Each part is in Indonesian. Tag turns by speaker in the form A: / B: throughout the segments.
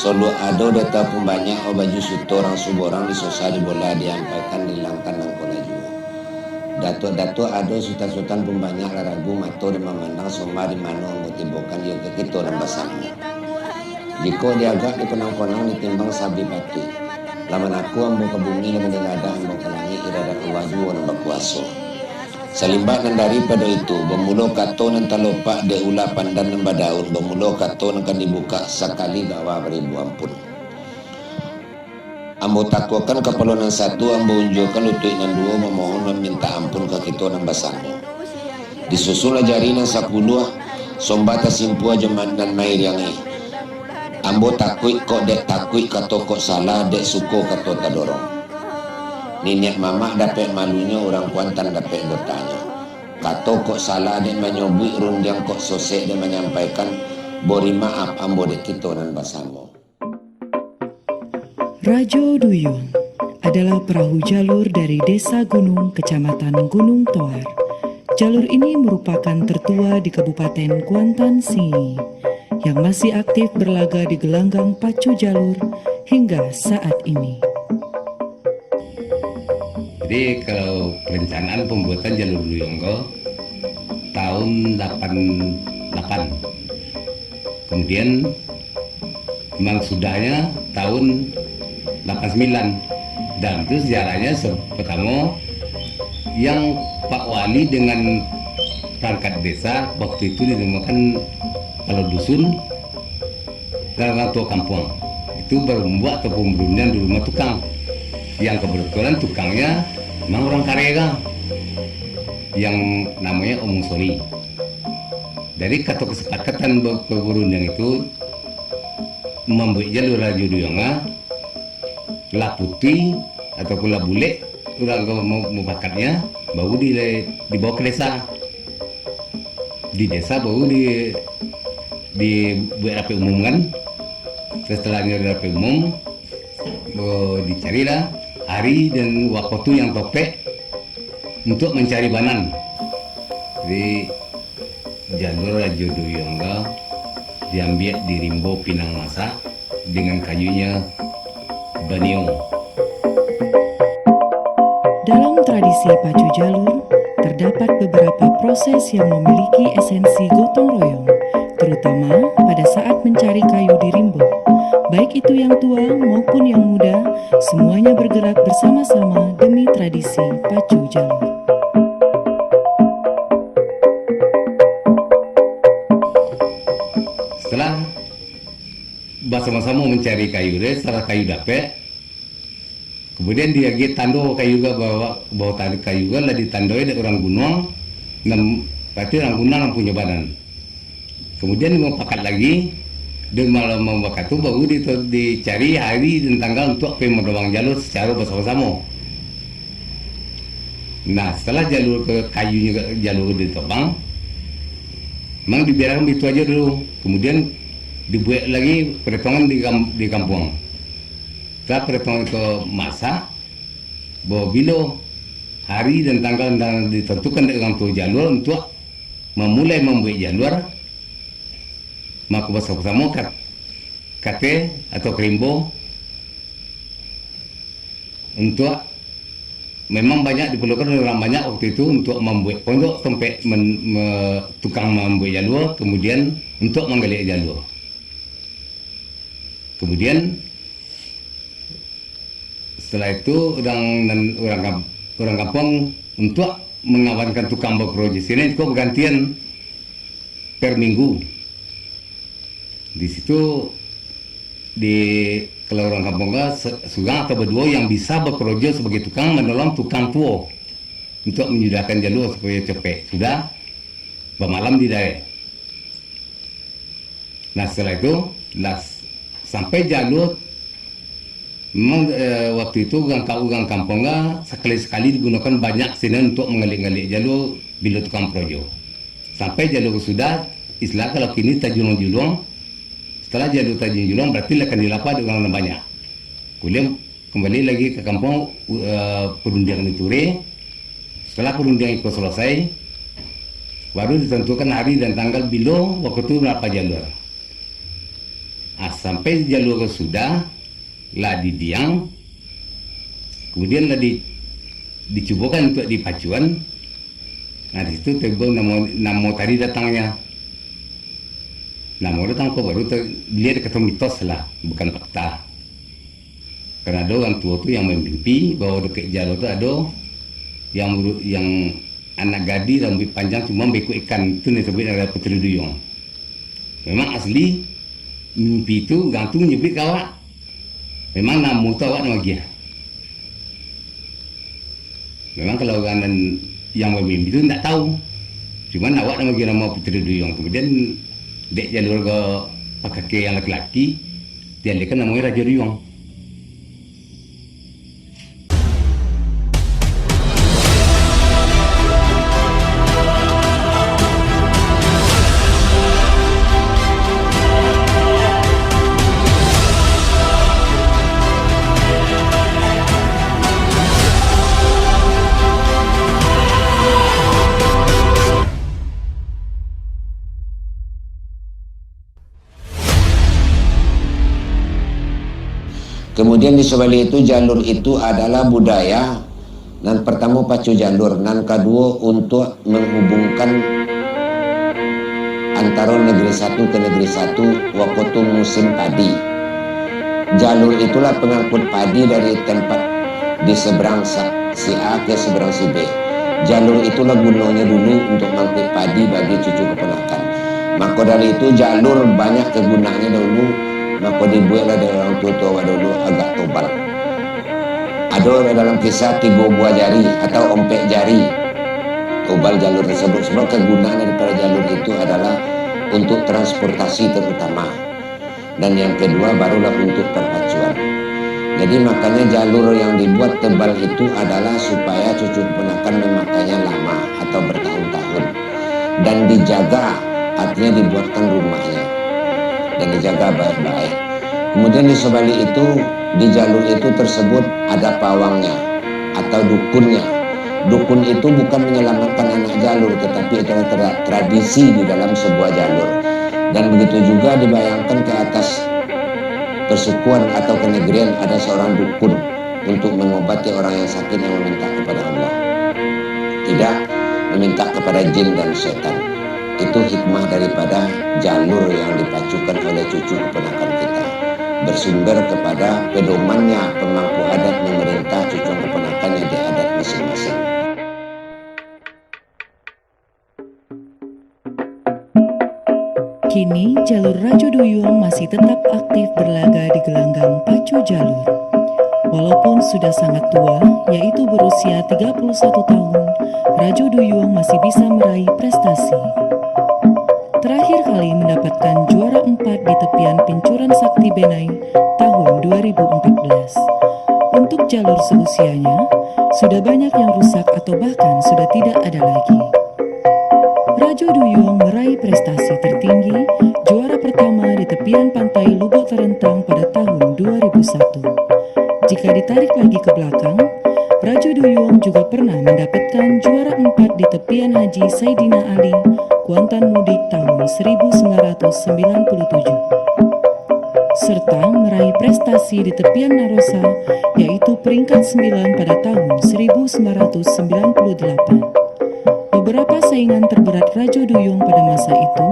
A: Solo ado data pembanyak o baju suto orang suborang di sosari bola diampaikan dilangkan nang kola juga. Dato-dato ado sultan-sultan pembanyak laragu mato di memandang soma di mano ngutibokan yoga kita dan basangnya. Jika diagak di konang-konang ditimbang sabi batu. Laman aku ambo ke bumi dan menilada ambo ke langit irada kewaju orang berkuasa. Salimbat dan daripada itu bermula kato nan talopak de ula pandan dan badaun bermula kato nan akan dibuka sekali bawa beribu ampun. Ambo takwakan keperluan satu ambo unjurkan lutut nan dua memohon meminta ampun ke kita nan basanmu. Disusul jari nan 10 sombata simpua jeman nan mair yang ambo takut kok dek takut kato kok salah dek suko kato tadorong. Nenek mama dapat malunya orang Kuantan dapat bertanya. Kato kok salah dek menyobui rundiang kok sosek dan menyampaikan bori maaf ambo dek kita nan basamo.
B: Rajo Duyung adalah perahu jalur dari Desa Gunung, Kecamatan Gunung Toar. Jalur ini merupakan tertua di Kabupaten Kuantan Sengi yang masih aktif berlaga di gelanggang pacu jalur hingga saat ini.
C: Jadi kalau perencanaan pembuatan jalur Duyungko tahun 88, kemudian memang sudahnya tahun 89, dan itu sejarahnya pertama yang Pak Wali dengan perangkat desa waktu itu dinamakan kalau dusun dan ketua kampung itu baru membuat atau pemberundingan di rumah tukang yang kebetulan tukangnya memang orang Karega yang namanya Omong Sori. Dari kata kesepakatan berunding itu membuat jalur Rajo Duyunga lah putih ataupun lah bule orang mau bakatnya baru dibawa ke desa. Di desa baru dibuat rapi umum kan. Setelahnya rapi umum dicarilah hari dan waktu yang topek untuk mencari banan. Jadi jalur Rajo Duyungga diambil di Rimbo Pinang Masa dengan kayunya Banio.
B: Dalam tradisi pacu jalur, terdapat beberapa proses yang memiliki esensi gotong royong, terutama pada saat mencari kayu di Rimbo. Baik itu yang tua maupun yang muda, semuanya bergerak bersama-sama demi tradisi pacu jalur.
C: Setelah bersama-sama mencari kayu, setelah kayu dapat, kemudian dia tando kayu bawa tali kayu lah ditandoi dari orang gunung, berarti orang gunung yang punya badan. Kemudian mau pakat lagi. Dan malam membakar itu baru dicari hari dan tanggal untuk pemodong jalur secara bersama-sama. Nah setelah jalur ke kayunya jalur ditobang, memang dibiarkan itu aja dulu. Kemudian dibuat lagi perhitungan di kampung. Setelah perhitungan ke masa, bahwa bila hari dan tanggal yang ditentukan dengan tuh jalur untuk memulai membuat jalur, maka bersama-sama kate atau kerimbo untuk memang banyak diperlukan orang banyak waktu itu untuk membuat pondok sampai tukang membuat jalur, kemudian untuk menggali jalur. Kemudian setelah itu orang kampung untuk mengawankan tukang bekerja sini itu gantian per minggu. Di situ kalau orang kampung seorang atau berdua yang bisa bekerja sebagai tukang menolong tukang tua untuk menyudahkan jalur supaya cepat. Sudah bermalam di daerah. Nah setelah itu sampai jalur memang waktu itu gang kampung sekali-sekali digunakan banyak sini untuk mengelik-ngelik jalur bila tukang projo. Sampai jalur sudah istilah kalau kini tajulung-julung. Setelah jalur Tanjung Julung berarti akan dilapah dengan orang banyak. Kemudian kembali lagi ke kampung perundian Ture. Setelah perundian itu selesai, baru ditentukan hari dan tanggal bila waktu itu berapa jalur. Nah, sampai jalur sudah lah didiang, kemudian lah dicobakan untuk dipacuan. Nah di situ terbang namo tadi datangnya. Namo datang kok baru dilihat ketemu mitos lah, bukan fakta. Karena ada orang tua tuh yang memimpi bahwa dekat jalur itu ada yang anak gadis rambut panjang cuma beku ikan, itu disebut adalah Putri Duyung. Memang asli mimpi itu gantung nyebut kawak. Memang namo itu awak nama dia. Memang kalau orang yang memimpi itu tidak tahu. Cuman awak nama dia nama Putri Duyung. Kemudian dek jalur ke kakek yang laki-laki, dia kan namanya Raja Duyung.
A: Kemudian di sebalik itu jalur itu adalah budaya. Dan pertama pacu jalur, dan kedua untuk menghubungkan antara negeri satu ke negeri satu waktu musim padi. Jalur itulah pengangkut padi dari tempat di seberang si A ke seberang si B. Jalur itulah gunanya dulu untuk mengangkut padi bagi cucu keponakan. Maka dari itu jalur banyak kegunaannya dahulu. Maka dibuatlah dari orang tua dulu agak tebal. Ada dalam kisah 3 buah jari atau ompek jari tebal jalur tersebut. Sebab kegunaan daripada jalur itu adalah untuk transportasi terutama, dan yang kedua barulah untuk perpacuan. Jadi makanya jalur yang dibuat tebal itu adalah supaya cucu keponakan memakainya lama atau bertahun-tahun, dan dijaga, artinya dibuatkan rumahnya dan dijaga baik-baik. Kemudian di sebalik itu, di jalur itu tersebut ada pawangnya atau dukunnya. Dukun itu bukan menyelamatkan anak jalur, tetapi itu adalah tradisi di dalam sebuah jalur. Dan begitu juga dibayangkan ke atas persukuan atau kenegerian ada seorang dukun untuk mengobati orang yang sakit yang meminta kepada Allah, tidak meminta kepada jin dan setan. Itu hikmah daripada jalur yang dipacukan oleh cucu keponakan kita, bersumber kepada pedomannya pemangku adat memerintah cucu keponakannya di adat masing-masing.
B: Kini jalur Rajo Duyung masih tetap aktif berlaga di gelanggang pacu jalur. Walaupun sudah sangat tua, yaitu berusia 31 tahun, Rajo Duyung masih bisa meraih prestasi. Terakhir kali mendapatkan juara 4 di tepian Pincuran Sakti Benai tahun 2014. Untuk jalur seusianya, sudah banyak yang rusak atau bahkan sudah tidak ada lagi. Rajo Duyung meraih prestasi tertinggi, juara pertama di tepian pantai Lubuk Terentang pada tahun 2001. Jika ditarik lagi ke belakang, Rajo Duyung juga pernah mendapatkan juara 4 di tepian Haji Saidina Ali, Kuantan Mudik tahun 1997. Serta meraih prestasi di tepian Narosa, yaitu peringkat 9 pada tahun 1998. Beberapa saingan terberat Rajo Duyung pada masa itu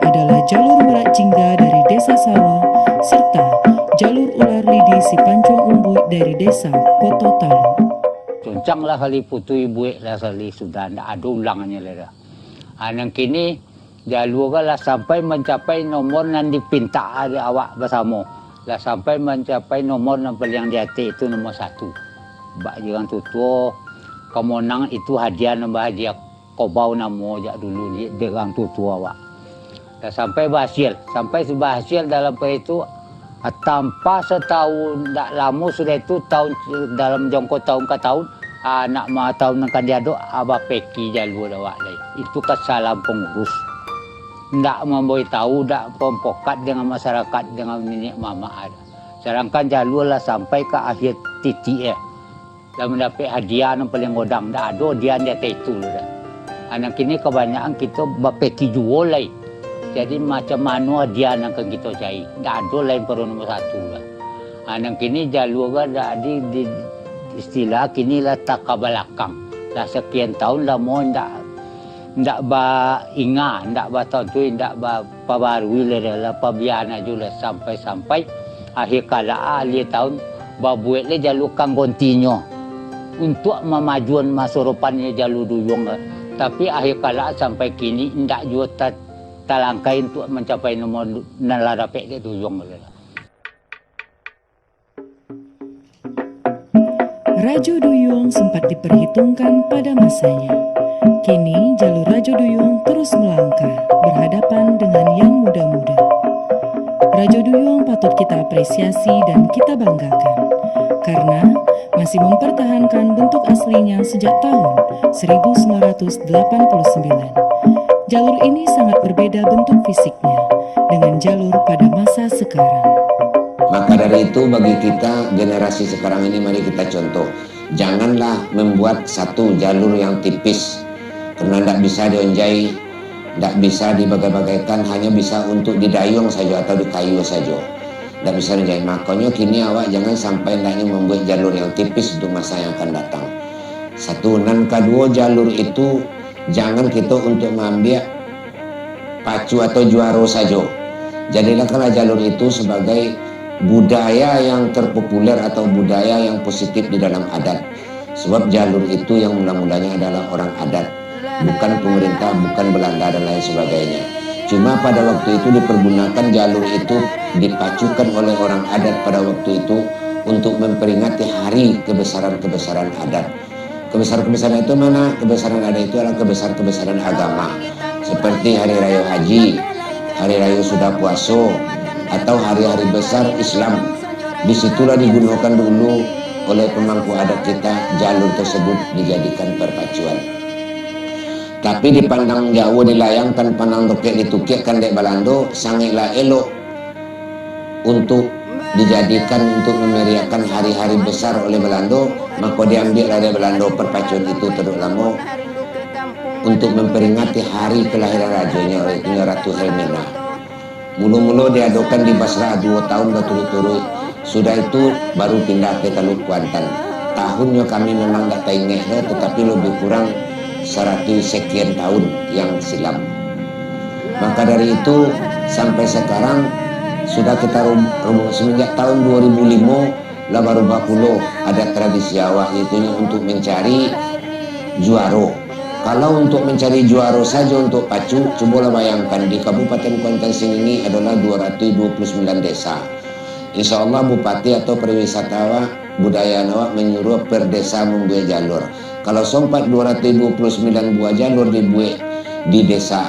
B: adalah jalur Merak Jingga dari Desa Sawah, serta jalur Ular Lidi si Pancong Umbuy dari Desa Koto Talu.
D: Cuncang lah kali putu ibu lah kali sudah tidak ada ulangannya lah. Yang kini jalur lah sampai mencapai nomor yang dipinta ada awak bersama. Lah sampai mencapai nomor yang paling di hati itu nomor 1. Bak jangan tutup kemenang itu hadiah nambah hadiah kobau namo jak dulu dia orang tutua awak. Lah sampai berhasil, sampai berhasil dalam itu tanpa setahun tak lama sudah itu tahun dalam jangka tahun ke tahun anak mah tahun yang dia do abah peki jalur awak lain. Itu kesalahan pengurus. Ndak memberi tahu, ndak pempokat dengan masyarakat dengan nenek mama ada. Sedangkan jalur lah sampai ke akhir titik dan mendapat hadiah yang paling godang ndak ada dia itu lah. Anak kini kebanyakan kita bapeki jual lain. Jadi macam mana dia nak kita cari. Tak ada lain perlu nombor satu lah. Nang kini jalur kan di istilah kini lah tak ke belakang. Dah sekian tahun lah mau ndak ba ingat, ndak ba tahu tu, ndak ba pabarui lah pabiana juga sampai akhir kala akhir tahun ba buat le jalur kang kontinyo untuk memajuan masa depannya jalur duyung. Tapi akhir kala sampai kini ndak juga talangkai untuk mencapai nomor nalarapek dia duyung lah.
B: Rajo Duyung sempat diperhitungkan pada masanya. Kini jalur Rajo Duyung terus melangkah berhadapan dengan yang muda-muda. Rajo Duyung patut kita apresiasi dan kita banggakan karena masih mempertahankan bentuk aslinya sejak tahun 1989. Jalur ini sangat berbeda bentuk fisiknya dengan jalur pada masa sekarang.
A: Maka dari itu bagi kita generasi sekarang ini mari kita contoh. Janganlah membuat satu jalur yang tipis karena tidak bisa dionjai, tidak bisa dibagai-bagaikan, hanya bisa untuk didayung saja atau dikayu saja. Tidak bisa dionjai. Makanya kini awak jangan sampai hendaknya membuat jalur yang tipis untuk masa yang akan datang. Satu, dan kedua jalur itu jangan kita untuk mengambil pacu atau juara saja. Jadilah jalur itu sebagai budaya yang terpopuler atau budaya yang positif di dalam adat. Sebab jalur itu yang mula-mulanya adalah orang adat, bukan pemerintah, bukan Belanda dan lain sebagainya. Cuma pada waktu itu dipergunakan jalur itu dipacukan oleh orang adat pada waktu itu untuk memperingati hari kebesaran-kebesaran adat. Kebesaran-kebesaran itu mana? Kebesaran adat itu adalah kebesaran-kebesaran agama. Seperti hari raya haji, hari raya sudah puasa, atau hari-hari besar Islam. Disitulah digunakan dulu oleh pemangku adat kita jalur tersebut dijadikan perpacuan. Tapi dipandang jauh, dilayangkan pandang tokek ditukikkan dek balando sangatlah elok untuk dijadikan untuk memeriahkan hari-hari besar oleh Belanda. Maka diambil dari Belanda perpacuan itu terus lama untuk memperingati hari kelahiran rajanya yaitu Ratu Helmina. Mula-mula diadakan di Basra 2 tahun berturut-turut. Sudah itu baru pindah ke Teluk Kuantan. Tahunnya kami memang tak ingat, tetapi lebih kurang 100 sekian tahun yang silam. Maka dari itu sampai sekarang sudah kita semenjak tahun 2005 lah baru bakulo ada tradisi awak itu untuk mencari juara. Kalau untuk mencari juara saja untuk pacu, cobalah bayangkan di Kabupaten Kuantan ini adalah 229 desa. Insya Allah Bupati atau Perwisata budaya awak menyuruh per desa membuat jalur. Kalau sempat 229 buah jalur dibuat di desa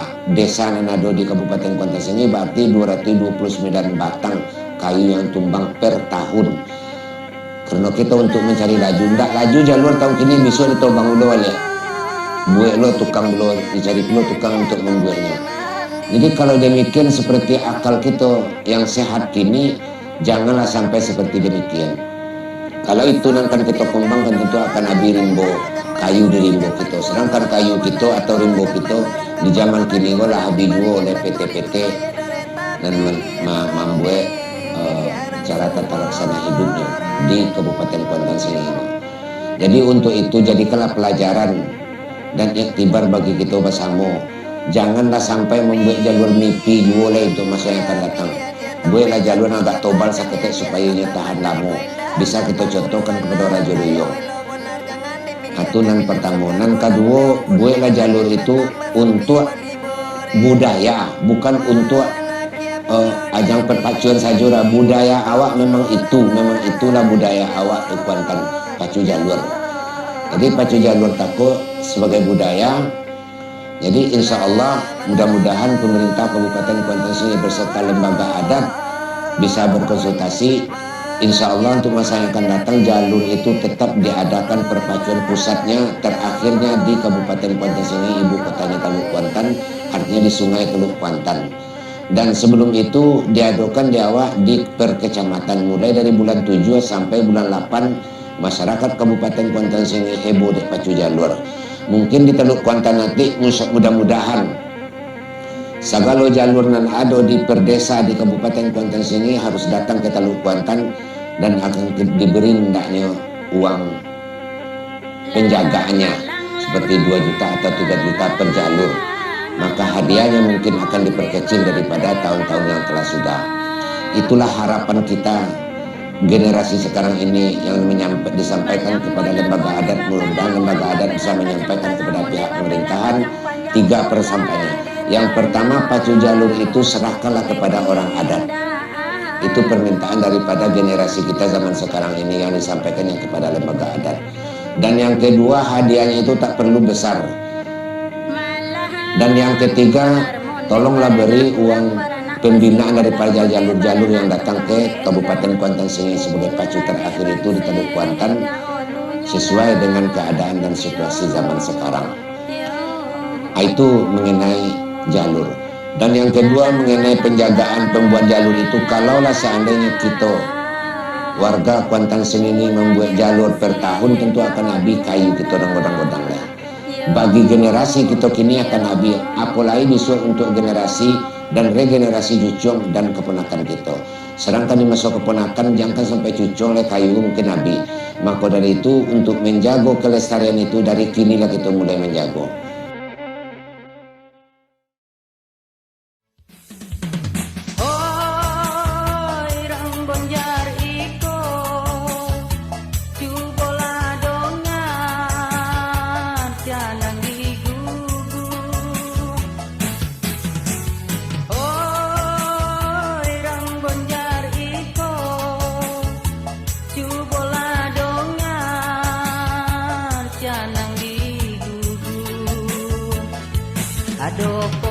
A: Nanado di Kabupaten Kuantan ini berarti 229 batang kayu yang tumbang per tahun. Karena kita untuk mencari laju, tidak laju jalur tahun ini bisa ditobang dulu oleh buat lo tukang lo dicari lo tukang untuk membuatnya. Jadi kalau demikian seperti akal kita yang sehat kini, janganlah sampai seperti demikian. Kalau itu nanti kita kembangkan tentu akan habis rimbo kayu di rimbo kita. Sedangkan kayu kita atau rimbo kita di zaman kini lah habis dua oleh PT-PT dan membuat cara tata laksana hidupnya di Kabupaten Kuantan ini. Jadi untuk itu jadikanlah pelajaran dan iktibar bagi kita bersama. Janganlah sampai membuat jalur mimpi dua untuk masa yang akan datang. Buatlah jalur agak tobal seketik supaya ia tahan lama. Bisa kita contohkan kepada Rajo Duyung. Itu yang pertama. Yang kedua, buatlah jalur itu untuk budaya, bukan untuk ajang perpacuan saja. Budaya awak memang itulah budaya awak Kuantan pacu jalur. Jadi pacu jalur takut sebagai budaya. Jadi insya Allah mudah-mudahan pemerintah Kabupaten Kuantan ini beserta lembaga adat bisa berkonsultasi. Insya Allah untuk masa yang akan datang jalur itu tetap diadakan perpacuan pusatnya terakhirnya di Kabupaten Kuantan ini, ibu kotanya Teluk Kuantan, artinya di Sungai Teluk Kuantan. Dan sebelum itu diadakan di awak di per kecamatan mulai dari bulan 7 sampai bulan 8. Masyarakat Kabupaten Kuantan ini heboh di pacu jalur. Mungkin di Teluk Kuantan nanti mudah-mudahan Sagalo jalur nan ado di perdesa di Kabupaten Kuantan sini harus datang ke Teluk Kuantan dan akan diberi hendaknya uang penjagaannya seperti 2 juta atau 3 juta per jalur. Maka hadiahnya mungkin akan diperkecil daripada tahun-tahun yang telah sudah. Itulah harapan kita generasi sekarang ini yang disampaikan kepada lembaga adat. Mudah-mudahan lembaga adat bisa menyampaikan kepada pihak pemerintahan 3 persampainya. Yang pertama, pacu jalur itu serahkanlah kepada orang adat. Itu permintaan daripada generasi kita zaman sekarang ini yang disampaikannya kepada lembaga adat. Dan yang kedua, hadiahnya itu tak perlu besar. Dan yang ketiga, tolonglah beri uang pembinaan daripada jalur-jalur yang datang ke Kabupaten Kuantan sini sebagai pacu terakhir itu di Teluk Kuantan sesuai dengan keadaan dan situasi zaman sekarang. Itu mengenai jalur. Dan yang kedua mengenai penjagaan pembuat jalur itu, kalaulah seandainya kita warga Kuantan sini ini membuat jalur per tahun, tentu akan habis kayu kita godang-godang lah. Bagi generasi kita kini akan habis, apalagi besok untuk generasi dan regenerasi cucung dan keponakan kita. Sedangkan di masa keponakan jangan sampai cucung oleh kayu mungkin habis. Maka dari itu untuk menjaga kelestarian itu dari kinilah kita mulai menjaga.
E: Aduh